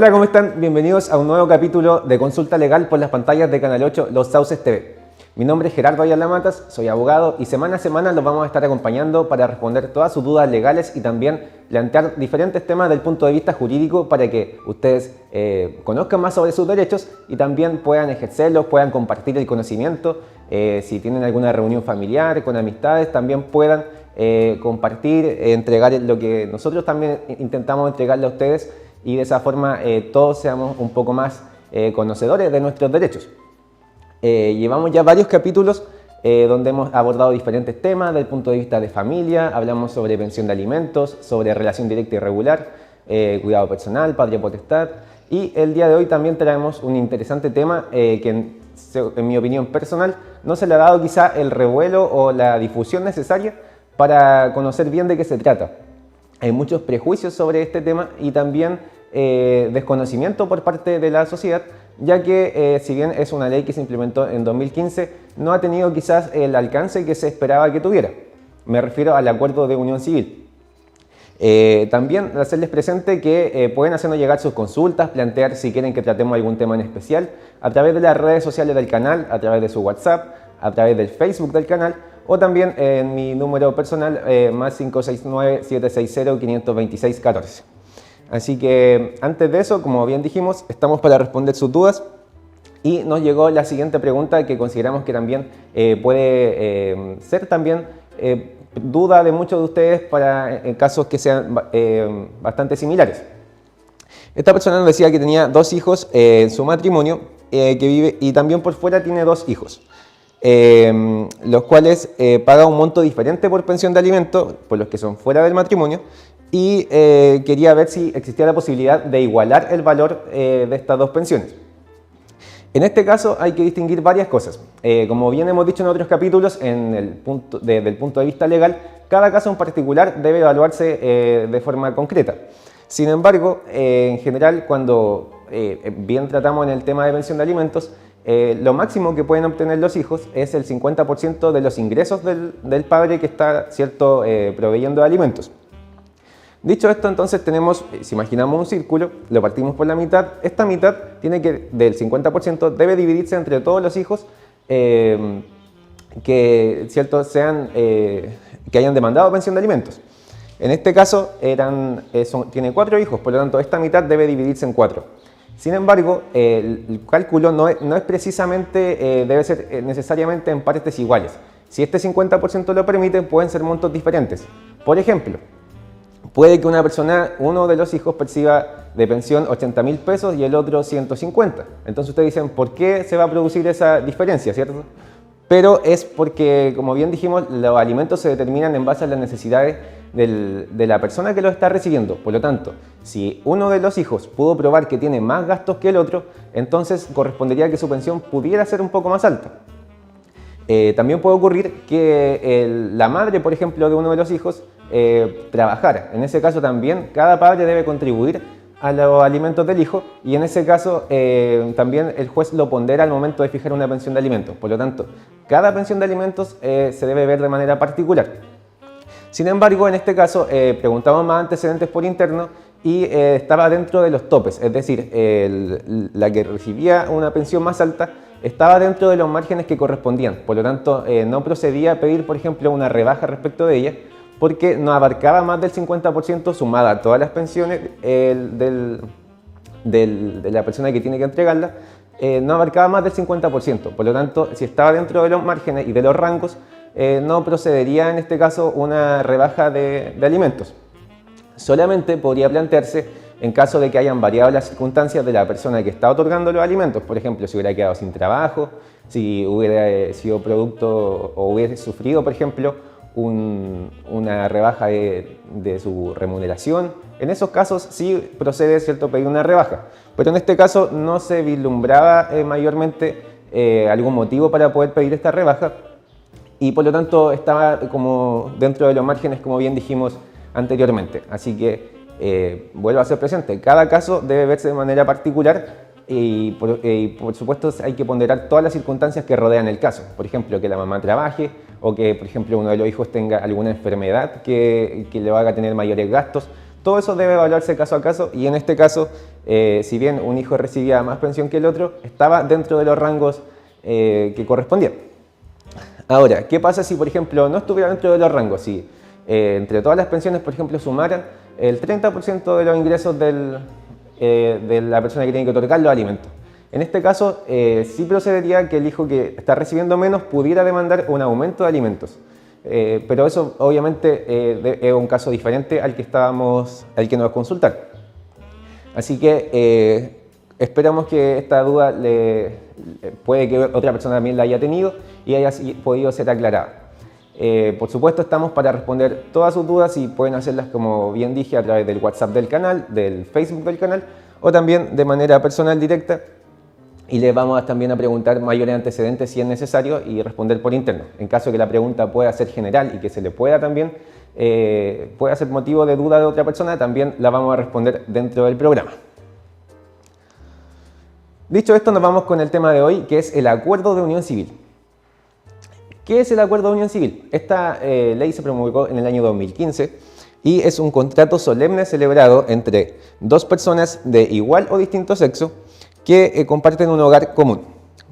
Hola, ¿cómo están? Bienvenidos a un nuevo capítulo de Consulta Legal por las pantallas de Canal 8, Los Sauces TV. Mi nombre es Gerardo Ayala Matas, soy abogado y semana a semana los vamos a estar acompañando para responder todas sus dudas legales y también plantear diferentes temas del punto de vista jurídico para que ustedes conozcan más sobre sus derechos y también puedan ejercerlos, puedan compartir el conocimiento. Si tienen alguna reunión familiar, con amistades, también puedan compartir, entregar lo que nosotros también intentamos entregarle a ustedes y de esa forma todos seamos un poco más conocedores de nuestros derechos. Llevamos ya varios capítulos donde hemos abordado diferentes temas del punto de vista de familia, hablamos sobre pensión de alimentos, sobre relación directa y regular, cuidado personal, patria potestad, y el día de hoy también traemos un interesante tema que en mi opinión personal no se le ha dado quizá el revuelo o la difusión necesaria para conocer bien de qué se trata. Hay muchos prejuicios sobre este tema y también desconocimiento por parte de la sociedad, ya que si bien es una ley que se implementó en 2015, no ha tenido quizás el alcance que se esperaba que tuviera. Me refiero al acuerdo de unión civil. También hacerles presente que pueden hacernos llegar sus consultas, plantear si quieren que tratemos algún tema en especial a través de las redes sociales del canal, a través de su WhatsApp, a través del Facebook del canal o también en mi número personal más 569-760-526-14. Así que antes de eso, como bien dijimos, estamos para responder sus dudas y nos llegó la siguiente pregunta que consideramos que también puede ser también duda de muchos de ustedes para casos que sean bastante similares. Esta persona nos decía que tenía dos hijos en su matrimonio, que vive y también por fuera tiene dos hijos. Los cuales paga un monto diferente por pensión de alimentos por los que son fuera del matrimonio y quería ver si existía la posibilidad de igualar el valor de estas dos pensiones. En este caso hay que distinguir varias cosas. Como bien hemos dicho en otros capítulos, desde el punto de vista legal, cada caso en particular debe evaluarse de forma concreta. Sin embargo, en general, cuando bien tratamos en el tema de pensión de alimentos, lo máximo que pueden obtener los hijos es el 50% de los ingresos del padre que está, ¿cierto?, proveyendo de alimentos. Dicho esto, entonces tenemos, si imaginamos un círculo, lo partimos por la mitad. Esta mitad tiene que, del 50%, debe dividirse entre todos los hijos que, ¿cierto?, que hayan demandado pensión de alimentos. En este caso, tiene 4 hijos, por lo tanto, esta mitad debe dividirse en 4. Sin embargo, el cálculo no es precisamente, debe ser necesariamente en partes iguales. Si este 50% lo permite, pueden ser montos diferentes. Por ejemplo, puede que uno de los hijos perciba de pensión 80.000 pesos y el otro 150. Entonces ustedes dicen, ¿por qué se va a producir esa diferencia, cierto? Pero es porque, como bien dijimos, los alimentos se determinan en base a las necesidades de la persona que los está recibiendo. Por lo tanto, si uno de los hijos pudo probar que tiene más gastos que el otro, entonces correspondería que su pensión pudiera ser un poco más alta. También puede ocurrir que la madre, por ejemplo, de uno de los hijos trabajara. En ese caso también cada padre debe contribuir a los alimentos del hijo y en ese caso también el juez lo pondera al momento de fijar una pensión de alimentos. Por lo tanto, cada pensión de alimentos se debe ver de manera particular. Sin embargo, en este caso preguntamos más antecedentes por interno y estaba dentro de los topes, es decir, la que recibía una pensión más alta estaba dentro de los márgenes que correspondían. Por lo tanto, no procedía a pedir, por ejemplo, una rebaja respecto de ella, porque no abarcaba más del 50% sumada a todas las pensiones de la persona que tiene que entregarla, no abarcaba más del 50%. Por lo tanto, si estaba dentro de los márgenes y de los rangos, no procedería en este caso una rebaja de alimentos. Solamente podría plantearse en caso de que hayan variado las circunstancias de la persona que está otorgando los alimentos. Por ejemplo, si hubiera quedado sin trabajo, si hubiera sido producto o hubiera sufrido, por ejemplo, una rebaja de su remuneración. En esos casos sí procede, ¿cierto?, pedir una rebaja. Pero en este caso no se vislumbraba mayormente algún motivo para poder pedir esta rebaja y por lo tanto estaba como dentro de los márgenes, como bien dijimos anteriormente. Así que vuelvo a ser presente, cada caso debe verse de manera particular y por supuesto hay que ponderar todas las circunstancias que rodean el caso. Por ejemplo, que la mamá trabaje o que, por ejemplo, uno de los hijos tenga alguna enfermedad que le haga tener mayores gastos. Todo eso debe evaluarse caso a caso y en este caso, si bien un hijo recibía más pensión que el otro, estaba dentro de los rangos que correspondían. Ahora, ¿qué pasa si, por ejemplo, no estuviera dentro de los rangos? Si entre todas las pensiones, por ejemplo, sumaran el 30% de los ingresos de la persona que tiene que otorgar los alimentos. En este caso, sí procedería que el hijo que está recibiendo menos pudiera demandar un aumento de alimentos. Pero eso obviamente es un caso diferente al que nos consultaron. Así que esperamos que esta duda puede que otra persona también la haya tenido y haya podido ser aclarada. Por supuesto, estamos para responder todas sus dudas y pueden hacerlas, como bien dije, a través del WhatsApp del canal, del Facebook del canal o también de manera personal directa. Y les vamos también a preguntar mayores antecedentes si es necesario y responder por interno. En caso de que la pregunta pueda ser general y que se le pueda también, pueda ser motivo de duda de otra persona, también la vamos a responder dentro del programa. Dicho esto, nos vamos con el tema de hoy, que es el acuerdo de unión civil. ¿Qué es el acuerdo de unión civil? Esta ley se promulgó en el año 2015 y es un contrato solemne celebrado entre dos personas de igual o distinto sexo que comparten un hogar común,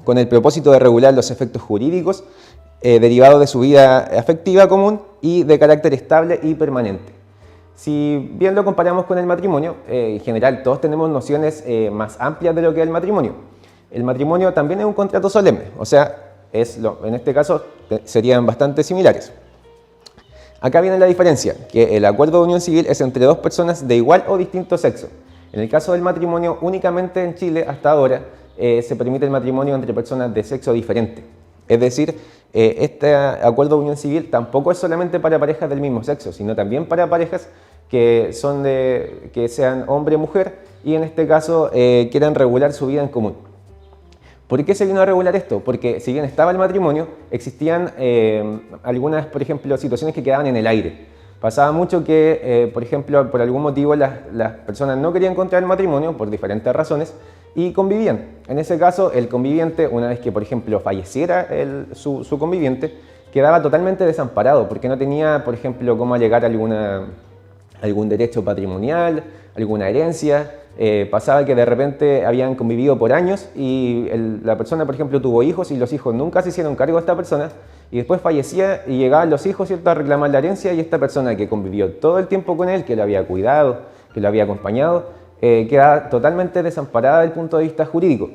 con el propósito de regular los efectos jurídicos derivados de su vida afectiva común y de carácter estable y permanente. Si bien lo comparamos con el matrimonio, en general todos tenemos nociones más amplias de lo que es el matrimonio. El matrimonio también es un contrato solemne, o sea, en este caso serían bastante similares. Acá viene la diferencia, que el acuerdo de unión civil es entre dos personas de igual o distinto sexo. En el caso del matrimonio, únicamente en Chile hasta ahora se permite el matrimonio entre personas de sexo diferente. Es decir, este acuerdo de unión civil tampoco es solamente para parejas del mismo sexo, sino también para parejas que sean hombre o mujer y en este caso quieran regular su vida en común. ¿Por qué se vino a regular esto? Porque si bien estaba el matrimonio, existían algunas, por ejemplo, situaciones que quedaban en el aire. Pasaba mucho que, por ejemplo, por algún motivo las personas no querían contraer matrimonio por diferentes razones y convivían. En ese caso, el conviviente, una vez que, por ejemplo, falleciera su conviviente, quedaba totalmente desamparado porque no tenía, por ejemplo, cómo alegar algún derecho patrimonial, alguna herencia. Pasaba que de repente habían convivido por años y la persona, por ejemplo, tuvo hijos y los hijos nunca se hicieron cargo de esta persona y después fallecía y llegaban los hijos, ¿cierto?, a reclamar la herencia y esta persona que convivió todo el tiempo con él, que lo había cuidado, que lo había acompañado, quedaba totalmente desamparada desde el punto de vista jurídico.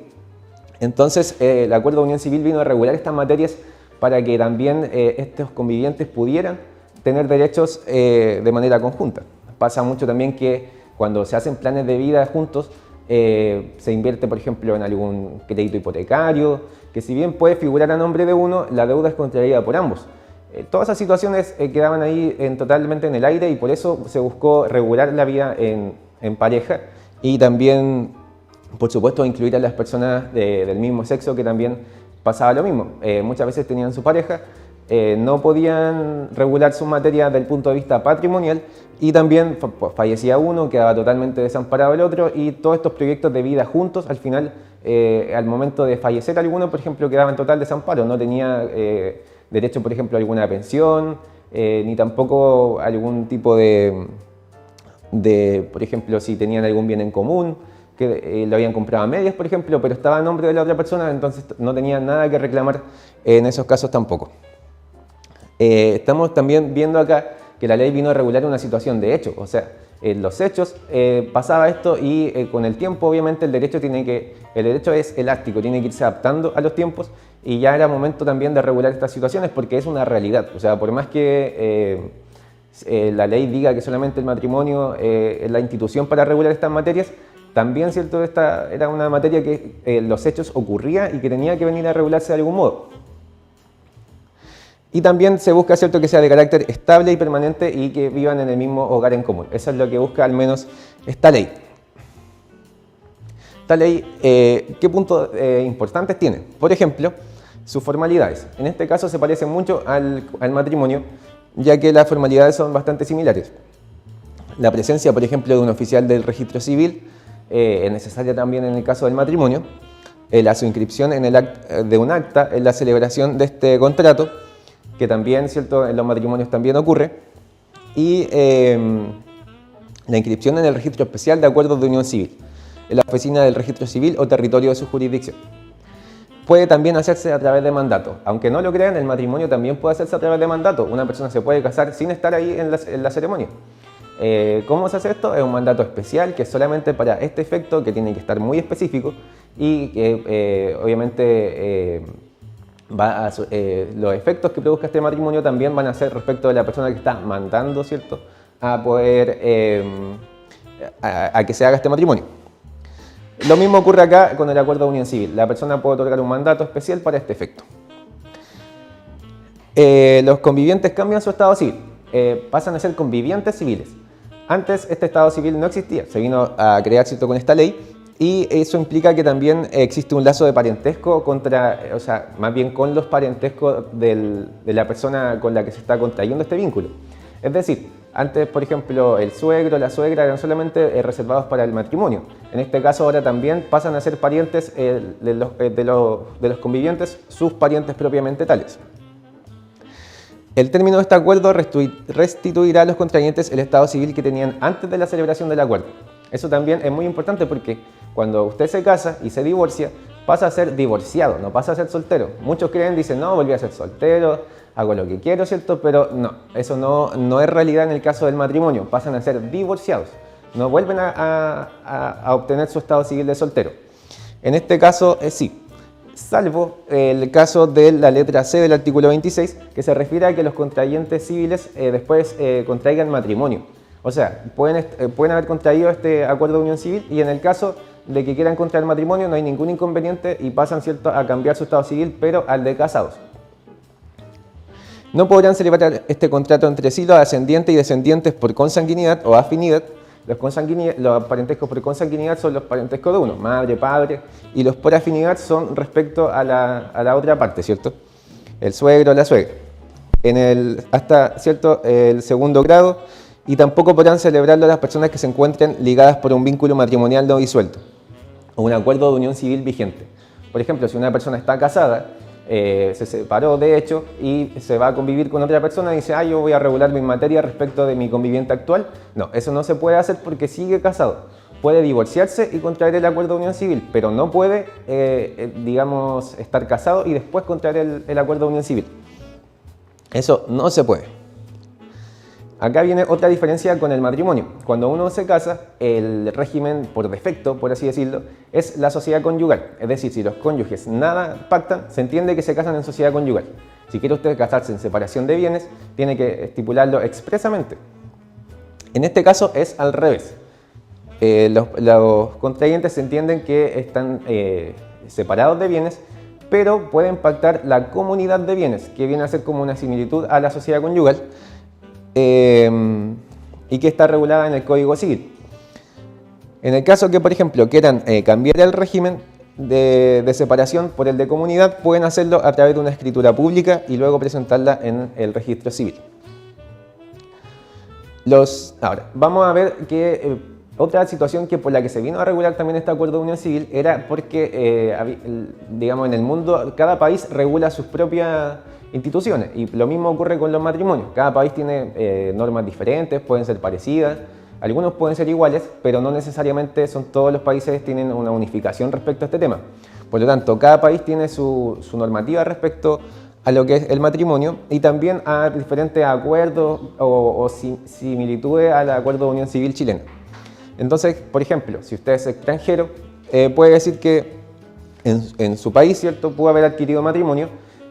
Entonces, el acuerdo de unión civil vino a regular estas materias para que también estos convivientes pudieran tener derechos de manera conjunta. Pasa mucho también que cuando se hacen planes de vida juntos, se invierte, por ejemplo, en algún crédito hipotecario, que si bien puede figurar a nombre de uno, la deuda es contraída por ambos. Todas esas situaciones quedaban ahí totalmente en el aire y por eso se buscó regular la vida en pareja y también, por supuesto, incluir a las personas del mismo sexo que también pasaba lo mismo. Muchas veces tenían su pareja, no podían regular sus materias desde el punto de vista patrimonial y también fallecía uno, quedaba totalmente desamparado el otro y todos estos proyectos de vida juntos al final, al momento de fallecer alguno, por ejemplo, quedaba en total desamparo, no tenía derecho, por ejemplo, a alguna pensión, ni tampoco algún tipo por ejemplo, si tenían algún bien en común, que lo habían comprado a medias, por ejemplo, pero estaba a nombre de la otra persona, entonces no tenían nada que reclamar en esos casos tampoco. Estamos también viendo acá que la ley vino a regular una situación de hecho, o sea, en los hechos pasaba esto y con el tiempo obviamente el derecho es elástico, tiene que irse adaptando a los tiempos y ya era momento también de regular estas situaciones porque es una realidad, o sea, por más que la ley diga que solamente el matrimonio es la institución para regular estas materias, también, ¿cierto?, esta era una materia que en los hechos ocurría y que tenía que venir a regularse de algún modo. Y también se busca, ¿cierto?, que sea de carácter estable y permanente y que vivan en el mismo hogar en común. Eso es lo que busca al menos esta ley. Esta ley, ¿qué puntos importantes tiene? Por ejemplo, sus formalidades. En este caso se parecen mucho al matrimonio, ya que las formalidades son bastante similares. La presencia, por ejemplo, de un oficial del registro civil es necesaria también en el caso del matrimonio. Su inscripción de un acta en la celebración de este contrato, que también, ¿cierto?, en los matrimonios también ocurre. Y la inscripción en el registro especial de acuerdos de unión civil, en la oficina del registro civil o territorio de su jurisdicción. Puede también hacerse a través de mandato. Aunque no lo crean, el matrimonio también puede hacerse a través de mandato. Una persona se puede casar sin estar ahí en la ceremonia. ¿Cómo se hace esto? Es un mandato especial que es solamente para este efecto, que tiene que estar muy específico y que obviamente los efectos que produzca este matrimonio también van a ser respecto de la persona que está mandando, ¿cierto?, a poder a que se haga este matrimonio. Lo mismo ocurre acá con el acuerdo de unión civil. La persona puede otorgar un mandato especial para este efecto. Los convivientes cambian su estado civil, pasan a ser convivientes civiles. Antes este estado civil no existía, se vino a crear, ¿cierto?, con esta ley, y eso implica que también existe un lazo de parentesco más bien con los parentescos de la persona con la que se está contrayendo este vínculo. Es decir, antes, por ejemplo, el suegro, la suegra eran solamente reservados para el matrimonio. En este caso ahora también pasan a ser parientes de los convivientes, sus parientes propiamente tales. El término de este acuerdo restituirá a los contrayentes el estado civil que tenían antes de la celebración del acuerdo. Eso también es muy importante porque cuando usted se casa y se divorcia, pasa a ser divorciado, no pasa a ser soltero. Muchos creen, dicen, no, volví a ser soltero, hago lo que quiero, ¿cierto? Pero no, eso no es realidad en el caso del matrimonio, pasan a ser divorciados, no vuelven a obtener su estado civil de soltero. En este caso, sí. Salvo el caso de la letra C del artículo 26, que se refiere a que los contrayentes civiles después contraigan matrimonio. O sea, pueden haber contraído este acuerdo de unión civil y en el caso de que quieran contraer matrimonio no hay ningún inconveniente y pasan, ¿cierto?, a cambiar su estado civil, pero al de casados. No podrán celebrar este contrato entre sí los ascendientes y descendientes por consanguinidad o afinidad. Los parentescos por consanguinidad son los parentescos de uno, madre, padre, y los por afinidad son respecto a la otra parte, ¿cierto? El suegro, la suegra. Hasta, ¿cierto?, el segundo grado, y tampoco podrán celebrarlo las personas que se encuentren ligadas por un vínculo matrimonial no disuelto o un acuerdo de unión civil vigente. Por ejemplo, si una persona está casada, se separó de hecho y se va a convivir con otra persona y dice, yo voy a regular mi materia respecto de mi conviviente actual. No, eso no se puede hacer porque sigue casado. Puede divorciarse y contraer el acuerdo de unión civil, pero no puede, digamos, estar casado y después contraer el acuerdo de unión civil. Eso no se puede. Acá viene otra diferencia con el matrimonio. Cuando uno se casa, el régimen por defecto, por así decirlo, es la sociedad conyugal. Es decir, si los cónyuges nada pactan, se entiende que se casan en sociedad conyugal. Si quiere usted casarse en separación de bienes, tiene que estipularlo expresamente. En este caso es al revés. Los contrayentes se entienden que están separados de bienes, pero pueden pactar la comunidad de bienes, que viene a ser como una similitud a la sociedad conyugal, y que está regulada en el Código Civil. En el caso que, por ejemplo, quieran cambiar el régimen de separación por el de comunidad, pueden hacerlo a través de una escritura pública y luego presentarla en el registro civil. Ahora, vamos a ver que otra situación que por la que se vino a regular también este acuerdo de unión civil era porque, digamos, en el mundo cada país regula sus propias instituciones y lo mismo ocurre con los matrimonios. Cada país tiene normas diferentes, pueden ser parecidas, algunos pueden ser iguales, pero no necesariamente todos los países tienen una unificación respecto a este tema. Por lo tanto, cada país tiene su normativa respecto a lo que es el matrimonio y también a diferentes acuerdos o similitudes al acuerdo de unión civil chileno. Entonces, por ejemplo, si usted es extranjero, puede decir que en su país, ¿cierto?, pudo haber adquirido matrimonio.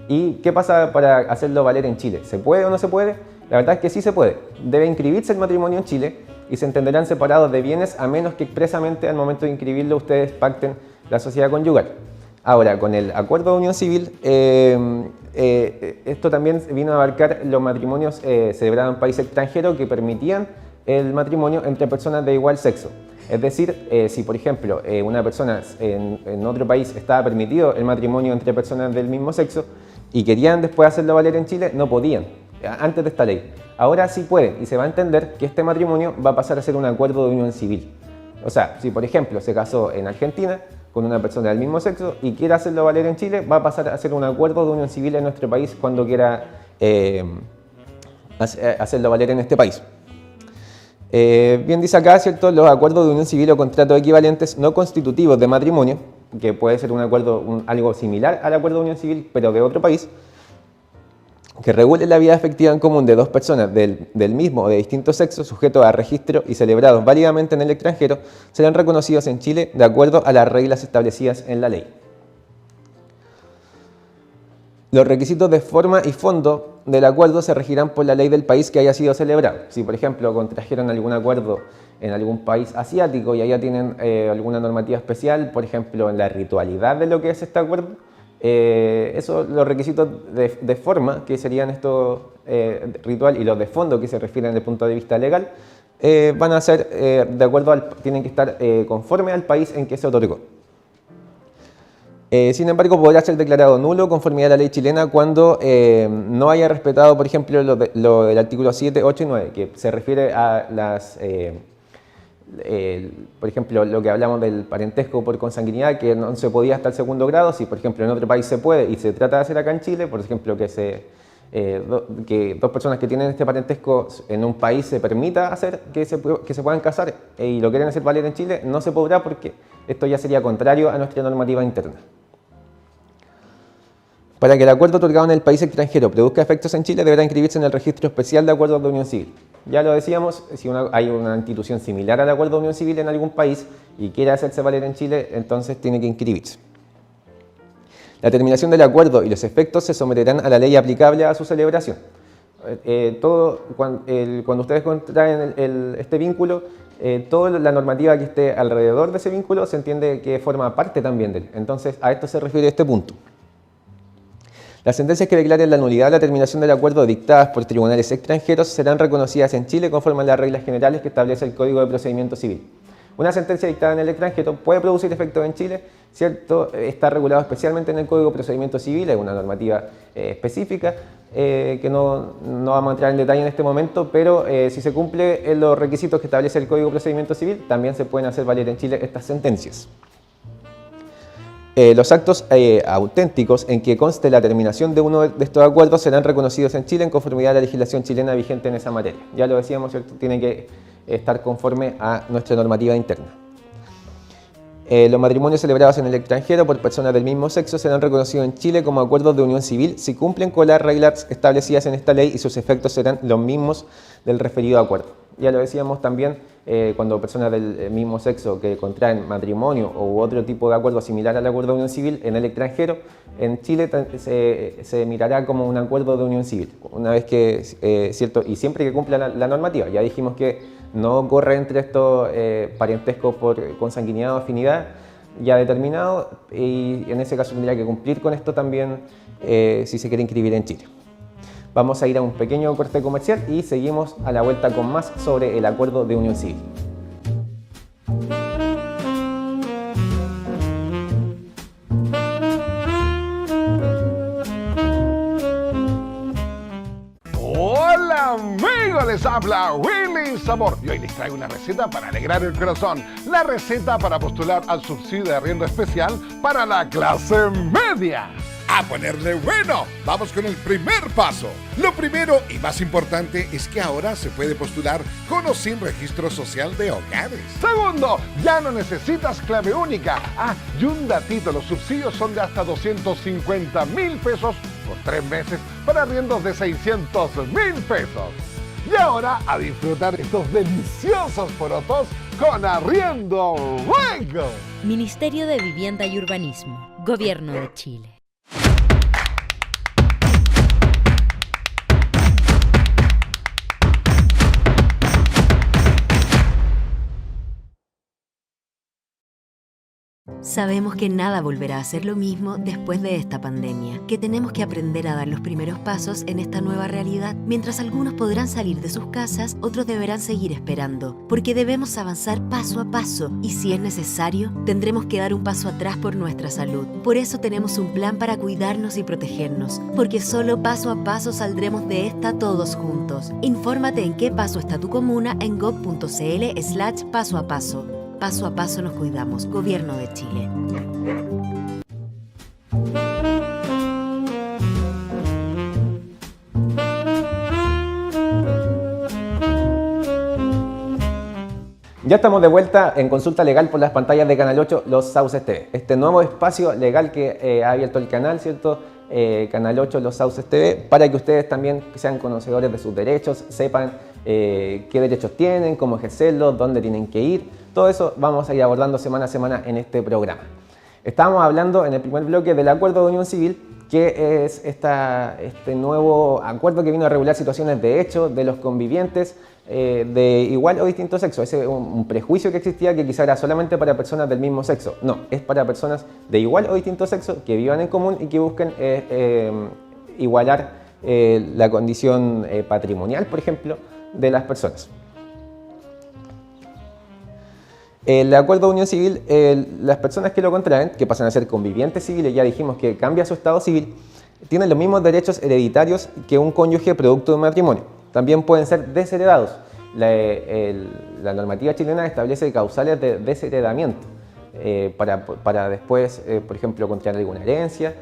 ¿Y qué pasa para hacerlo valer en Chile? ¿Se puede o no se puede? La verdad es que sí se puede. Debe inscribirse el matrimonio en Chile y se entenderán separados de bienes a menos que expresamente al momento de inscribirlo ustedes pacten la sociedad conyugal. Ahora, con el acuerdo de unión civil, esto también vino a abarcar los matrimonios celebrados en países extranjeros que permitían el matrimonio entre personas de igual sexo. Es decir, si por ejemplo una persona en otro país estaba permitido el matrimonio entre personas del mismo sexo y querían después hacerlo valer en Chile, no podían, antes de esta ley. Ahora sí pueden y se va a entender que este matrimonio va a pasar a ser un acuerdo de unión civil. O sea, si por ejemplo se casó en Argentina con una persona del mismo sexo y quiere hacerlo valer en Chile, va a pasar a ser un acuerdo de unión civil en nuestro país cuando quiera hacerlo valer en este país. Bien dice acá, ¿cierto? Los acuerdos de unión civil o contratos equivalentes no constitutivos de matrimonio, que puede ser un acuerdo, algo similar al acuerdo de unión civil, pero de otro país, que regule la vida efectiva en común de dos personas del mismo o de distinto sexo, sujetos a registro y celebrados válidamente en el extranjero, serán reconocidos en Chile de acuerdo a las reglas establecidas en la ley. Los requisitos de forma y fondo del acuerdo se regirán por la ley del país que haya sido celebrado. Si, por ejemplo, contrajeron algún acuerdo en algún país asiático y allá tienen alguna normativa especial, por ejemplo, en la ritualidad de lo que es este acuerdo, los requisitos de forma, que serían estos ritual, y los de fondo, que se refieren desde el punto de vista legal, van a ser de acuerdo tienen que estar conforme al país en que se otorgó. Sin embargo, podrá ser declarado nulo conformidad a la ley chilena cuando no haya respetado, por ejemplo, lo del artículo 7, 8 y 9, que se refiere a las, por ejemplo, lo que hablamos del parentesco por consanguinidad, que no se podía hasta el segundo grado. Si, por ejemplo, en otro país se puede y se trata de hacer acá en Chile, por ejemplo, que dos personas que tienen este parentesco en un país se permita hacer que se puedan casar y lo quieren hacer valer en Chile, no se podrá porque esto ya sería contrario a nuestra normativa interna. Para que el acuerdo otorgado en el país extranjero produzca efectos en Chile, deberá inscribirse en el registro especial de acuerdos de unión civil. Ya lo decíamos, si hay una institución similar al acuerdo de unión civil en algún país y quiere hacerse valer en Chile, entonces tiene que inscribirse. La terminación del acuerdo y los efectos se someterán a la ley aplicable a su celebración. Cuando ustedes contraen este vínculo, toda la normativa que esté alrededor de ese vínculo se entiende que forma parte también de él. Entonces, a esto se refiere este punto. Las sentencias que declaren la nulidad o la terminación del acuerdo dictadas por tribunales extranjeros serán reconocidas en Chile conforme a las reglas generales que establece el Código de Procedimiento Civil. Una sentencia dictada en el extranjero puede producir efectos en Chile, ¿cierto? Está regulado especialmente en el Código de Procedimiento Civil, es una normativa específica que no vamos a entrar en detalle en este momento, pero si se cumple los requisitos que establece el Código de Procedimiento Civil, también se pueden hacer valer en Chile estas sentencias. Los actos auténticos en que conste la terminación de uno de estos acuerdos serán reconocidos en Chile en conformidad a la legislación chilena vigente en esa materia. Ya lo decíamos, ¿cierto? Tiene que estar conforme a nuestra normativa interna. Los matrimonios celebrados en el extranjero por personas del mismo sexo serán reconocidos en Chile como acuerdos de unión civil si cumplen con las reglas establecidas en esta ley y sus efectos serán los mismos del referido acuerdo. Ya lo decíamos también, cuando personas del mismo sexo que contraen matrimonio u otro tipo de acuerdo similar al acuerdo de unión civil en el extranjero, en Chile se mirará como un acuerdo de unión civil, una vez que, cierto, y siempre que cumpla la normativa. Ya dijimos que no corre entre estos parentescos por consanguinidad o afinidad ya determinado, y en ese caso tendría que cumplir con esto también si se quiere inscribir en Chile. Vamos a ir a un pequeño corte comercial y seguimos a la vuelta con más sobre el acuerdo de unión civil. Hola amigos, les habla Willy Sabor y hoy les traigo una receta para alegrar el corazón. La receta para postular al subsidio de arriendo especial para la clase media. A ponerle bueno. Vamos con el primer paso. Lo primero y más importante es que ahora se puede postular con o sin registro social de hogares. Segundo, ya no necesitas clave única. Y un datito, los subsidios son de hasta 250,000 pesos por 3 meses para arriendos de 600,000 pesos. Y ahora a disfrutar estos deliciosos porotos con arriendo luego. Ministerio de Vivienda y Urbanismo, Gobierno de Chile. Sabemos que nada volverá a ser lo mismo después de esta pandemia, que tenemos que aprender a dar los primeros pasos en esta nueva realidad. Mientras algunos podrán salir de sus casas, otros deberán seguir esperando, porque debemos avanzar paso a paso y si es necesario, tendremos que dar un paso atrás por nuestra salud. Por eso tenemos un plan para cuidarnos y protegernos, porque solo paso a paso saldremos de esta todos juntos. Infórmate en qué paso está tu comuna en gov.cl/paso a paso. Paso a paso nos cuidamos. Gobierno de Chile. Ya estamos de vuelta en Consulta Legal por las pantallas de Canal 8, Los Sauces TV. Este nuevo espacio legal que ha abierto el canal, ¿cierto? Canal 8, Los Sauces TV, para que ustedes también sean conocedores de sus derechos, sepan qué derechos tienen, cómo ejercerlos, dónde tienen que ir. Todo eso vamos a ir abordando semana a semana en este programa. Estábamos hablando en el primer bloque del Acuerdo de Unión Civil, que es este nuevo acuerdo que vino a regular situaciones de hecho de los convivientes de igual o distinto sexo. Ese es un prejuicio que existía, que quizá era solamente para personas del mismo sexo. No, es para personas de igual o distinto sexo que vivan en común y que busquen igualar la condición patrimonial, por ejemplo, de las personas. El acuerdo de unión civil, las personas que lo contraen, que pasan a ser convivientes civiles, ya dijimos que cambia su estado civil, tienen los mismos derechos hereditarios que un cónyuge producto de un matrimonio. También pueden ser desheredados. La normativa chilena establece causales de desheredamiento para después, por ejemplo, contraer alguna herencia.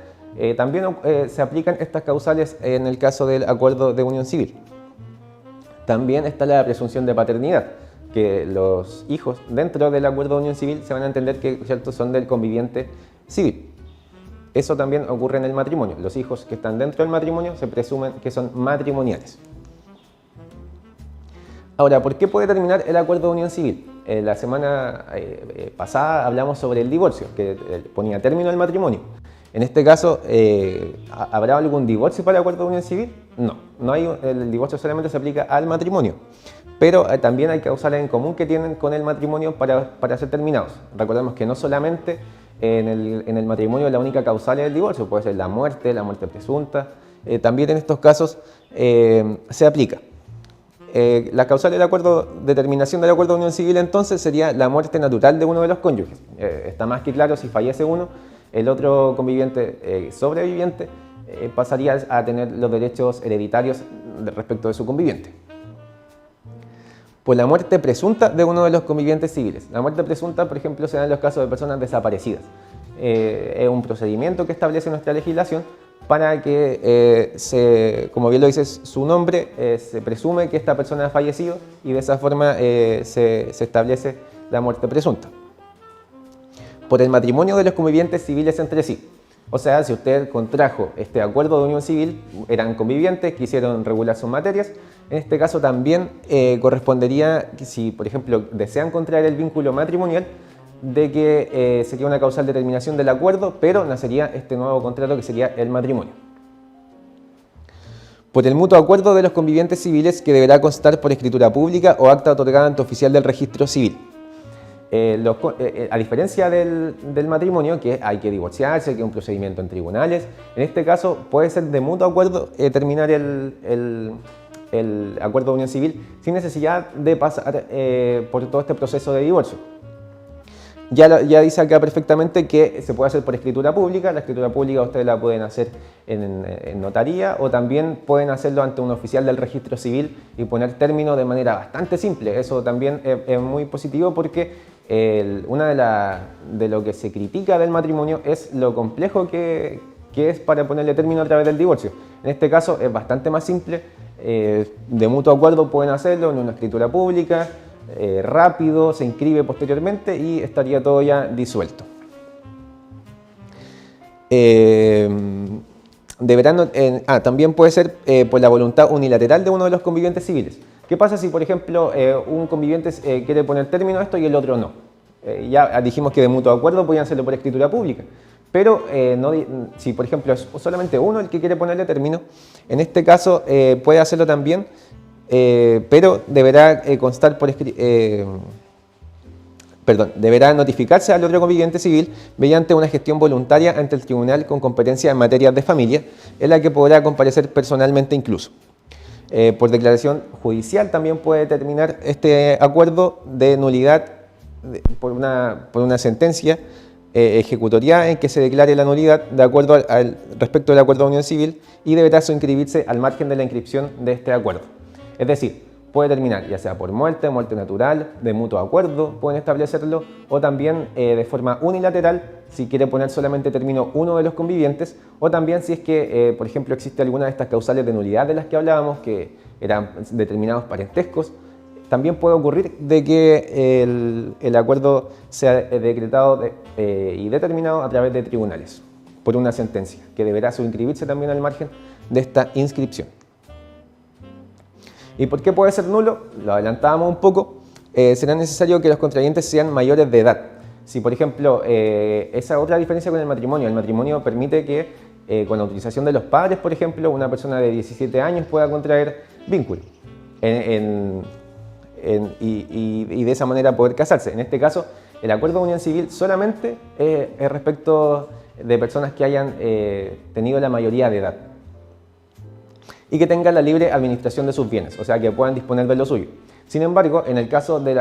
También se aplican estas causales en el caso del acuerdo de unión civil. También está la presunción de paternidad, que los hijos dentro del acuerdo de unión civil se van a entender que, ¿cierto?, son del conviviente civil. Eso también ocurre en el matrimonio. Los hijos que están dentro del matrimonio se presumen que son matrimoniales. Ahora, ¿por qué puede terminar el acuerdo de unión civil? La semana pasada hablamos sobre el divorcio, que ponía término al matrimonio. En este caso, ¿habrá algún divorcio para el acuerdo de unión civil? No hay, el divorcio solamente se aplica al matrimonio. Pero también hay causales en común que tienen con el matrimonio para ser terminados. Recordemos que no solamente en el matrimonio la única causal es el divorcio, puede ser la muerte presunta. También en estos casos se aplica. La causal del acuerdo de terminación del acuerdo de unión civil entonces sería la muerte natural de uno de los cónyuges. Está más que claro, si fallece uno, el otro conviviente sobreviviente pasaría a tener los derechos hereditarios respecto de su conviviente. Por la muerte presunta de uno de los convivientes civiles. La muerte presunta, por ejemplo, se da en los casos de personas desaparecidas. Es un procedimiento que establece nuestra legislación para que, como bien lo dice su nombre, se presume que esta persona ha fallecido y de esa forma se establece la muerte presunta. Por el matrimonio de los convivientes civiles entre sí. O sea, si usted contrajo este acuerdo de unión civil, eran convivientes, quisieron regular sus materias, en este caso también correspondería, si por ejemplo desean contraer el vínculo matrimonial, de que sería una causal de terminación del acuerdo, pero nacería este nuevo contrato que sería el matrimonio. Por el mutuo acuerdo de los convivientes civiles, que deberá constar por escritura pública o acta otorgada ante oficial del registro civil. A diferencia del matrimonio, que hay que divorciarse, que es un procedimiento en tribunales, en este caso puede ser de mutuo acuerdo terminar el acuerdo de unión civil sin necesidad de pasar por todo este proceso de divorcio. Ya dice acá perfectamente que se puede hacer por escritura pública. La escritura pública ustedes la pueden hacer en notaría o también pueden hacerlo ante un oficial del registro civil y poner término de manera bastante simple. Eso también es muy positivo porque una de lo que se critica del matrimonio es lo complejo que es para ponerle término a través del divorcio. En este caso es bastante más simple. De mutuo acuerdo pueden hacerlo en una escritura pública. Rápido, se inscribe posteriormente y estaría todo ya disuelto. También puede ser por la voluntad unilateral de uno de los convivientes civiles. ¿Qué pasa si, por ejemplo, un conviviente quiere poner término a esto y el otro no? Ya dijimos que de mutuo acuerdo podían hacerlo por escritura pública, pero si, por ejemplo, es solamente uno el que quiere ponerle término, en este caso puede hacerlo también. Pero deberá deberá notificarse al otro conviviente civil mediante una gestión voluntaria ante el tribunal con competencia en materias de familia, en la que podrá comparecer personalmente incluso. Por declaración judicial también puede terminar este acuerdo de nulidad por una sentencia ejecutoriada en que se declare la nulidad de acuerdo respecto del acuerdo de unión civil y deberá inscribirse al margen de la inscripción de este acuerdo. Es decir, puede terminar ya sea por muerte natural, de mutuo acuerdo, pueden establecerlo, o también de forma unilateral, si quiere poner solamente término uno de los convivientes, o también si es que, por ejemplo, existe alguna de estas causales de nulidad de las que hablábamos, que eran determinados parentescos, también puede ocurrir de que el acuerdo sea decretado y determinado a través de tribunales por una sentencia, que deberá suscribirse también al margen de esta inscripción. ¿Y por qué puede ser nulo? Lo adelantábamos un poco. Será necesario que los contrayentes sean mayores de edad. Si, por ejemplo, esa otra diferencia con el matrimonio permite que con la autorización de los padres, por ejemplo, una persona de 17 años pueda contraer vínculo y de esa manera poder casarse. En este caso, el acuerdo de unión civil solamente es respecto de personas que hayan tenido la mayoría de edad y que tengan la libre administración de sus bienes, o sea, que puedan disponer de lo suyo. Sin embargo, en el caso de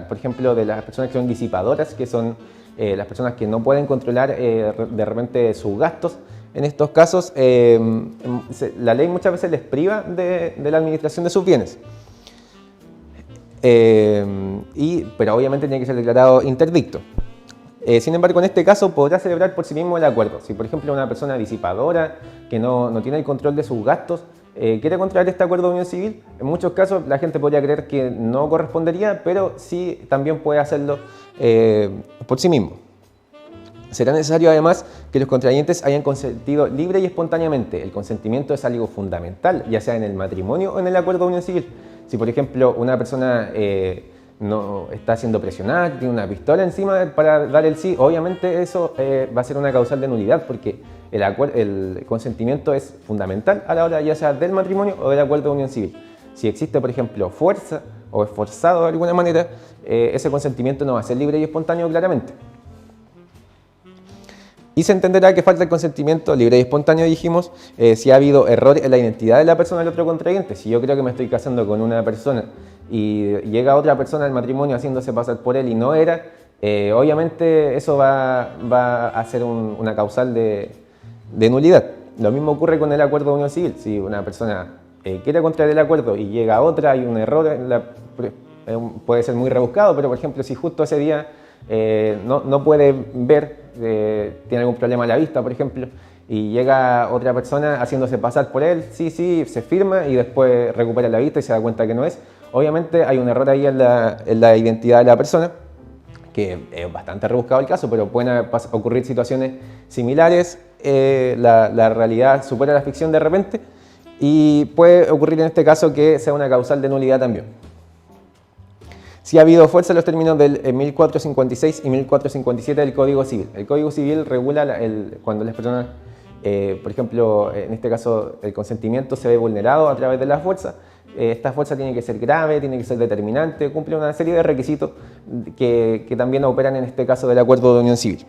por ejemplo, de las personas que son disipadoras, que son las personas que no pueden controlar de repente sus gastos, en estos casos la ley muchas veces les priva de la administración de sus bienes. Pero obviamente tiene que ser declarado interdicto. Sin embargo, en este caso podrá celebrar por sí mismo el acuerdo. Si, por ejemplo, una persona disipadora que no tiene el control de sus gastos quiere contraer este acuerdo de unión civil, en muchos casos la gente podría creer que no correspondería, pero sí también puede hacerlo por sí mismo. Será necesario además que los contrayentes hayan consentido libre y espontáneamente. El consentimiento es algo fundamental, ya sea en el matrimonio o en el acuerdo de unión civil. Si, por ejemplo, una persona no está siendo presionada, tiene una pistola encima para dar el sí, obviamente eso va a ser una causal de nulidad, porque el consentimiento es fundamental a la hora ya sea del matrimonio o del acuerdo de unión civil. Si existe, por ejemplo, fuerza o es forzado de alguna manera, ese consentimiento no va a ser libre y espontáneo claramente. Y se entenderá que falta el consentimiento libre y espontáneo, dijimos, si ha habido error en la identidad de la persona del otro contrayente. Si yo creo que me estoy casando con una persona y llega otra persona al matrimonio haciéndose pasar por él y no era, obviamente eso va a ser una causal de nulidad. Lo mismo ocurre con el acuerdo de unión civil. Si una persona quiere contraer el acuerdo y llega otra, hay un error, puede ser muy rebuscado, pero por ejemplo si justo ese día no puede ver, tiene algún problema a la vista, por ejemplo, y llega otra persona haciéndose pasar por él, sí, se firma y después recupera la vista y se da cuenta que no es. Obviamente hay un error ahí en la identidad de la persona, que es bastante rebuscado el caso, pero pueden ocurrir situaciones similares, la realidad supera la ficción de repente, y puede ocurrir en este caso que sea una causal de nulidad también. Si ha habido fuerza en los términos del 1456 y 1457 del Código Civil. El Código Civil regula cuando las personas, por ejemplo, en este caso el consentimiento se ve vulnerado a través de la fuerza. Esta fuerza tiene que ser grave, tiene que ser determinante, cumple una serie de requisitos que también operan en este caso del acuerdo de unión civil.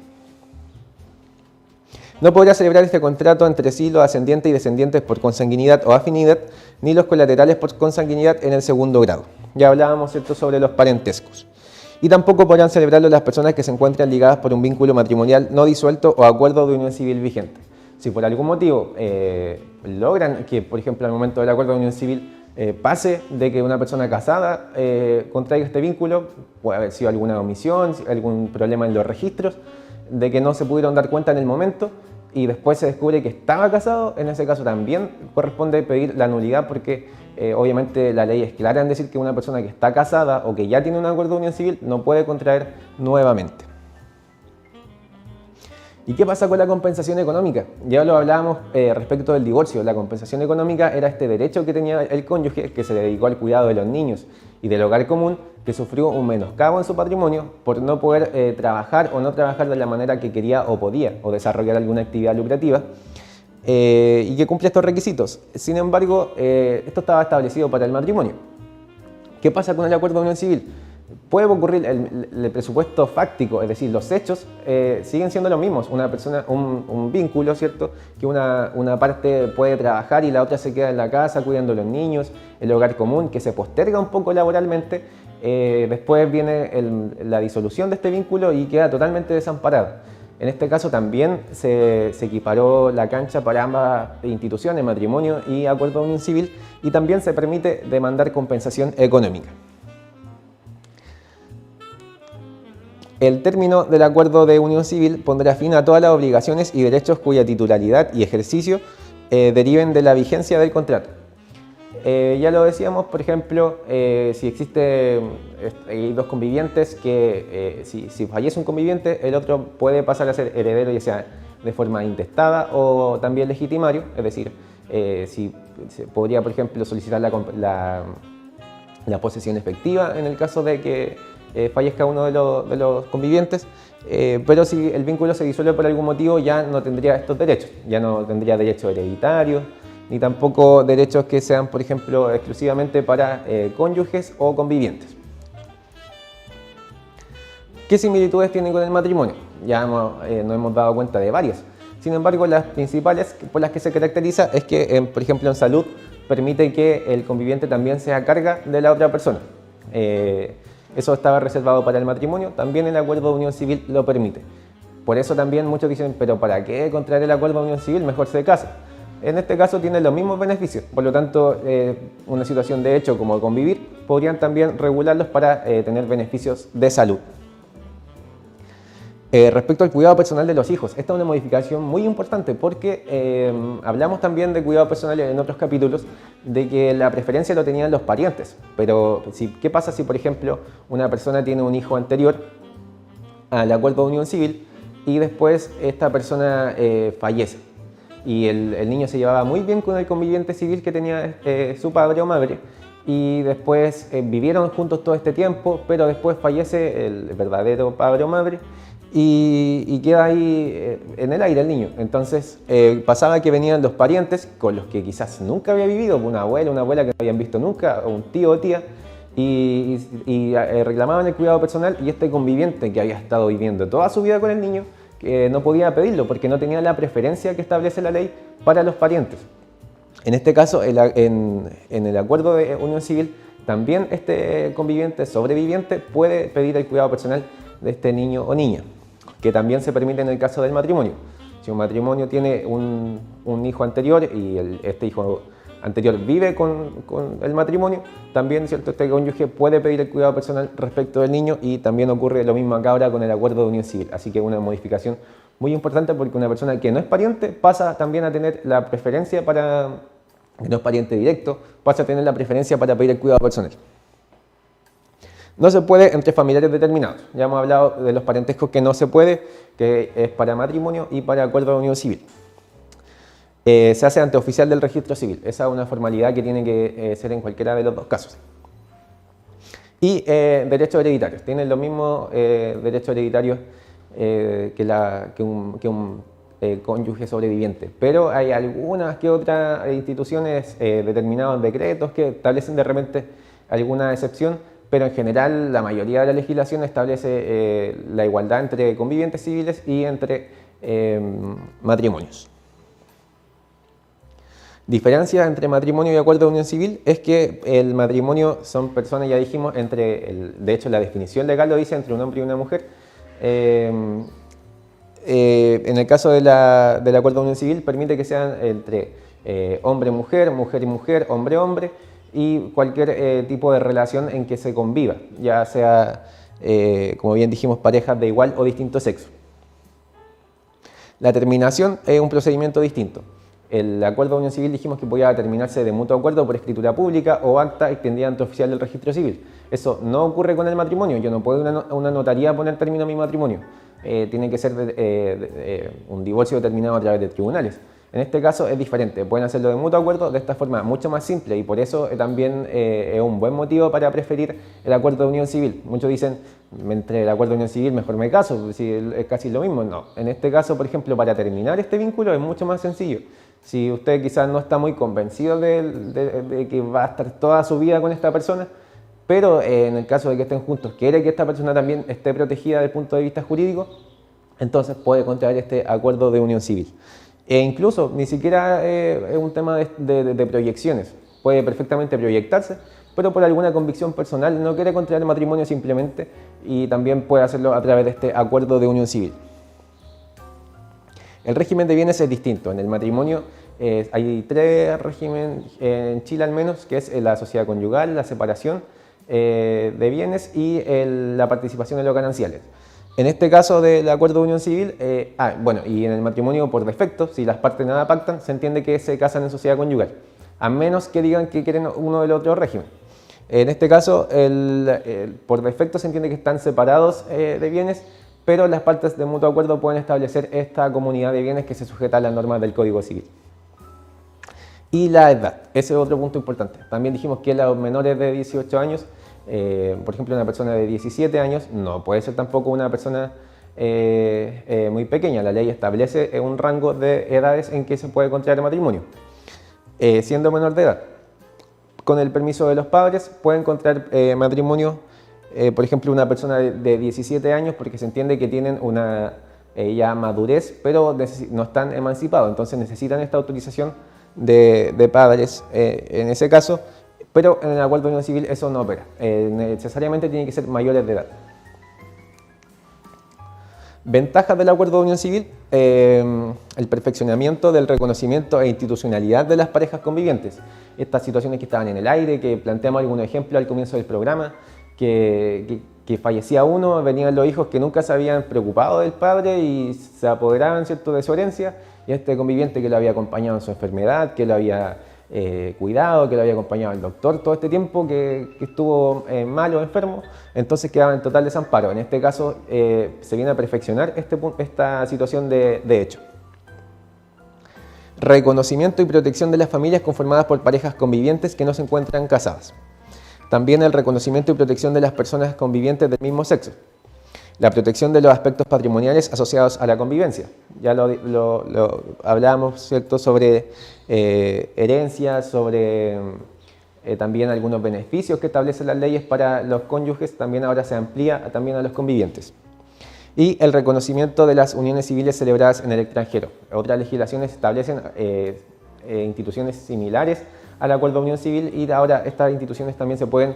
No podrá celebrar este contrato entre sí los ascendientes y descendientes por consanguinidad o afinidad, ni los colaterales por consanguinidad en el segundo grado. Ya hablábamos, ¿cierto?, sobre los parentescos. Y tampoco podrán celebrarlo las personas que se encuentran ligadas por un vínculo matrimonial no disuelto o acuerdo de unión civil vigente. Si por algún motivo logran que, por ejemplo, al momento del acuerdo de unión civil pase de que una persona casada contraiga este vínculo, puede haber sido alguna omisión, algún problema en los registros, de que no se pudieron dar cuenta en el momento y después se descubre que estaba casado, en ese caso también corresponde pedir la nulidad, porque obviamente la ley es clara en decir que una persona que está casada o que ya tiene un acuerdo de unión civil no puede contraer nuevamente. ¿Y qué pasa con la compensación económica? Ya lo hablábamos respecto del divorcio. La compensación económica era este derecho que tenía el cónyuge que se dedicó al cuidado de los niños y del hogar común, que sufrió un menoscabo en su patrimonio por no poder trabajar o no trabajar de la manera que quería o podía, o desarrollar alguna actividad lucrativa, y que cumple estos requisitos. Sin embargo, esto estaba establecido para el matrimonio. ¿Qué pasa con el acuerdo de unión civil? Puede ocurrir el presupuesto fáctico, es decir, los hechos siguen siendo los mismos. Una persona, un vínculo, ¿cierto? Que una parte puede trabajar y la otra se queda en la casa cuidando a los niños, el hogar común, que se posterga un poco laboralmente. Después viene la disolución de este vínculo y queda totalmente desamparada. En este caso también se equiparó la cancha para ambas instituciones, matrimonio y acuerdo de unión civil, y también se permite demandar compensación económica. El término del acuerdo de unión civil pondrá fin a todas las obligaciones y derechos cuya titularidad y ejercicio deriven de la vigencia del contrato. Ya lo decíamos, por ejemplo, si existe hay dos convivientes que si fallece un conviviente, el otro puede pasar a ser heredero, ya sea de forma intestada o también legitimario, es decir, si se podría, por ejemplo, solicitar la posesión efectiva en el caso de que fallezca uno de los convivientes, pero si el vínculo se disuelve por algún motivo ya no tendría estos derechos, ya no tendría derechos hereditarios, ni tampoco derechos que sean, por ejemplo, exclusivamente para cónyuges o convivientes. ¿Qué similitudes tiene con el matrimonio? Ya nos hemos dado cuenta de varias. Sin embargo, las principales por las que se caracteriza es que, por ejemplo, en salud permite que el conviviente también sea carga de la otra persona. Eso estaba reservado para el matrimonio, también el acuerdo de unión civil lo permite. Por eso también muchos dicen, pero ¿para qué contraer el acuerdo de unión civil? Mejor se casa. En este caso tiene los mismos beneficios, por lo tanto una situación de hecho como convivir podrían también regularlos para tener beneficios de salud. Respecto al cuidado personal de los hijos, esta es una modificación muy importante porque hablamos también de cuidado personal en otros capítulos, de que la preferencia lo tenían los parientes, pero ¿qué pasa si por ejemplo una persona tiene un hijo anterior al acuerdo de unión civil y después esta persona fallece? Y el niño se llevaba muy bien con el conviviente civil que tenía su padre o madre, y después vivieron juntos todo este tiempo, pero después fallece el verdadero padre o madre y queda ahí en el aire el niño. Entonces pasaba que venían los parientes con los que quizás nunca había vivido, una abuela, una abuela que no habían visto nunca, o un tío o tía, y reclamaban el cuidado personal, y este conviviente que había estado viviendo toda su vida con el niño no podía pedirlo porque no tenía la preferencia que establece la ley para los parientes. En este caso, en el acuerdo de unión civil, también este conviviente sobreviviente puede pedir el cuidado personal de este niño o niña, que también se permite en el caso del matrimonio. Si un matrimonio tiene un hijo anterior y este hijo anterior vive con el matrimonio, también, ¿cierto?, este cónyuge puede pedir el cuidado personal respecto del niño, y también ocurre lo mismo acá ahora con el acuerdo de unión civil. Así que una modificación muy importante porque una persona que no es pariente pasa también a tener la preferencia para, que no es pariente directo, pasa a tener la preferencia para pedir el cuidado personal. No se puede entre familiares determinados. Ya hemos hablado de los parentescos que no se puede, que es para matrimonio y para acuerdo de unión civil. Se hace ante oficial del registro civil. Esa es una formalidad que tiene que ser en cualquiera de los dos casos. Y derechos hereditarios. Tienen los mismos derechos hereditarios que un cónyuge sobreviviente. Pero hay algunas que otras instituciones determinados decretos que establecen de repente alguna excepción, pero en general la mayoría de la legislación establece la igualdad entre convivientes civiles y entre matrimonios. Diferencia entre matrimonio y acuerdo de unión civil es que el matrimonio son personas, ya dijimos, de hecho la definición legal lo dice, entre un hombre y una mujer. En el caso del acuerdo de unión civil permite que sean entre hombre-mujer, mujer y mujer, hombre-hombre, y cualquier tipo de relación en que se conviva, ya sea, como bien dijimos, parejas de igual o distinto sexo. La terminación es un procedimiento distinto. El acuerdo de unión civil dijimos que podía terminarse de mutuo acuerdo por escritura pública o acta extendida ante oficial del registro civil. Eso no ocurre con el matrimonio. Yo no puedo una notaría poner término a mi matrimonio. Tiene que ser un divorcio determinado a través de tribunales. En este caso es diferente, pueden hacerlo de mutuo acuerdo de esta forma mucho más simple, y por eso también es un buen motivo para preferir el acuerdo de unión civil. Muchos dicen, entre el acuerdo de unión civil mejor me caso, si es casi lo mismo. No, en este caso, por ejemplo, para terminar este vínculo es mucho más sencillo. Si usted quizás no está muy convencido de que va a estar toda su vida con esta persona, pero en el caso de que estén juntos, quiere que esta persona también esté protegida desde el punto de vista jurídico, entonces puede contraer este acuerdo de unión civil. E incluso ni siquiera es un tema de proyecciones. Puede perfectamente proyectarse, pero por alguna convicción personal no quiere contraer matrimonio simplemente, y también puede hacerlo a través de este acuerdo de unión civil. El régimen de bienes es distinto. En el matrimonio hay tres regímenes, en Chile al menos, que es la sociedad conyugal, la separación de bienes y la participación en los gananciales. En este caso del acuerdo de unión civil, y en el matrimonio por defecto, si las partes nada pactan, se entiende que se casan en sociedad conyugal. a menos que digan que quieren uno del otro régimen. En este caso, por defecto se entiende que están separados de bienes, pero las partes de mutuo acuerdo pueden establecer esta comunidad de bienes que se sujeta a las normas del Código Civil. Y la edad, ese es otro punto importante. También dijimos que los menores de 18 años, por ejemplo, una persona de 17 años no puede ser tampoco una persona muy pequeña. La ley establece un rango de edades en que se puede contraer matrimonio. Siendo menor de edad, con el permiso de los padres, pueden contraer matrimonio, por ejemplo, una persona de 17 años, porque se entiende que tienen una ya madurez, pero no están emancipados, entonces necesitan esta autorización de padres en ese caso, pero en el acuerdo de unión civil eso no opera. Necesariamente tienen que ser mayores de edad. Ventajas del acuerdo de unión civil: el perfeccionamiento del reconocimiento e institucionalidad de las parejas convivientes. Estas situaciones que estaban en el aire, que planteamos algunos ejemplos al comienzo del programa, que fallecía uno, venían los hijos que nunca se habían preocupado del padre y se apoderaban, ¿cierto?, de su herencia, y este conviviente que lo había acompañado en su enfermedad, que lo había cuidado, que lo había acompañado al doctor todo este tiempo que estuvo malo o enfermo, entonces quedaba en total desamparo. En este caso se viene a perfeccionar esta situación de hecho. Reconocimiento y protección de las familias conformadas por parejas convivientes que no se encuentran casadas. También el reconocimiento y protección de las personas convivientes del mismo sexo. La protección de los aspectos patrimoniales asociados a la convivencia. Ya lo hablábamos, ¿cierto?, sobre herencias, sobre también algunos beneficios que establecen las leyes para los cónyuges, también ahora se amplía también a los convivientes. Y el reconocimiento de las uniones civiles celebradas en el extranjero. Otras legislaciones establecen instituciones similares al acuerdo de unión civil y ahora estas instituciones también se pueden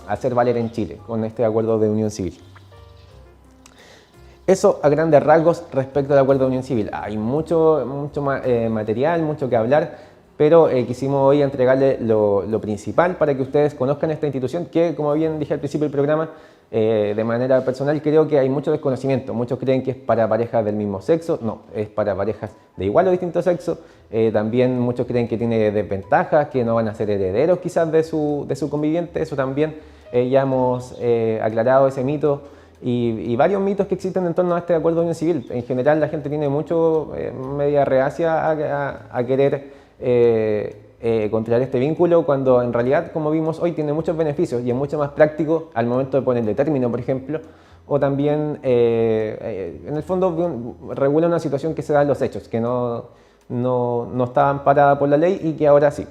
hacer valer en Chile con este acuerdo de unión civil. Eso a grandes rasgos respecto al acuerdo de unión civil. Hay mucho material, mucho que hablar, pero quisimos hoy entregarle lo principal para que ustedes conozcan esta institución que, como bien dije al principio del programa, de manera personal creo que hay mucho desconocimiento. Muchos creen que es para parejas del mismo sexo, no, es para parejas de igual o distinto sexo. También muchos creen que tiene desventajas, que no van a ser herederos quizás de su conviviente. Eso también ya hemos aclarado ese mito y varios mitos que existen en torno a este acuerdo de unión civil. En general la gente tiene mucho media reacia a querer contraer este vínculo, cuando en realidad, como vimos hoy, tiene muchos beneficios y es mucho más práctico al momento de ponerle término, por ejemplo, o también en el fondo regula una situación que se da en los hechos, que no estaba amparada por la ley y que ahora sí.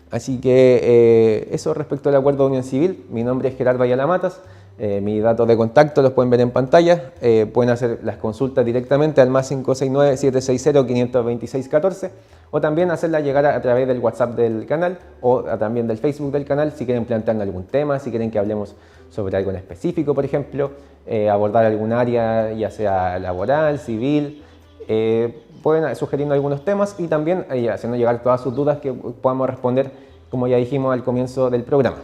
Así que eso respecto al acuerdo de unión civil. Mi nombre es Gerardo Ayala Matas. Mis datos de contacto los pueden ver en pantalla. Pueden hacer las consultas directamente al más 569-760-526-14 o también hacerla llegar a través del WhatsApp del canal o también del Facebook del canal si quieren plantear algún tema, si quieren que hablemos sobre algo en específico, por ejemplo, abordar algún área ya sea laboral, civil. Pueden sugerirnos algunos temas y también haciendo llegar todas sus dudas que podamos responder, como ya dijimos al comienzo del programa.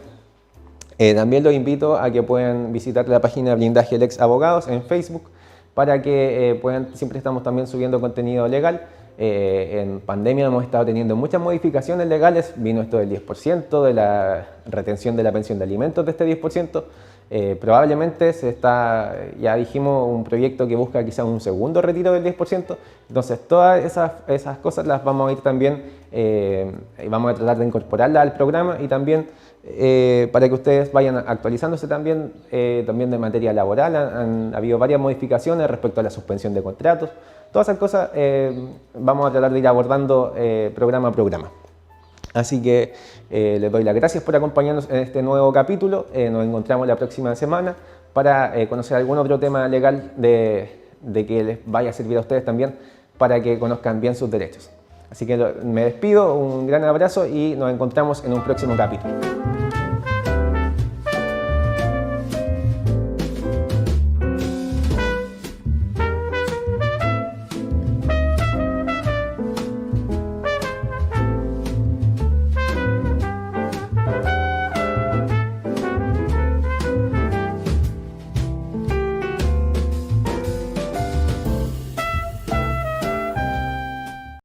También los invito a que puedan visitar la página Blindaje Lex Abogados en Facebook para que siempre estamos también subiendo contenido legal. En pandemia hemos estado teniendo muchas modificaciones legales, vino esto del 10%, de la retención de la pensión de alimentos de este 10%. Probablemente ya dijimos, un proyecto que busca quizás un segundo retiro del 10%. Entonces todas esas cosas las vamos a ir también, vamos a tratar de incorporarlas al programa y también para que ustedes vayan actualizándose también de materia laboral. Han habido varias modificaciones respecto a la suspensión de contratos. Todas esas cosas vamos a tratar de ir abordando programa a programa. Así que les doy las gracias por acompañarnos en este nuevo capítulo. Nos encontramos la próxima semana para conocer algún otro tema legal de que les vaya a servir a ustedes también para que conozcan bien sus derechos. Así que me despido, un gran abrazo y nos encontramos en un próximo capítulo.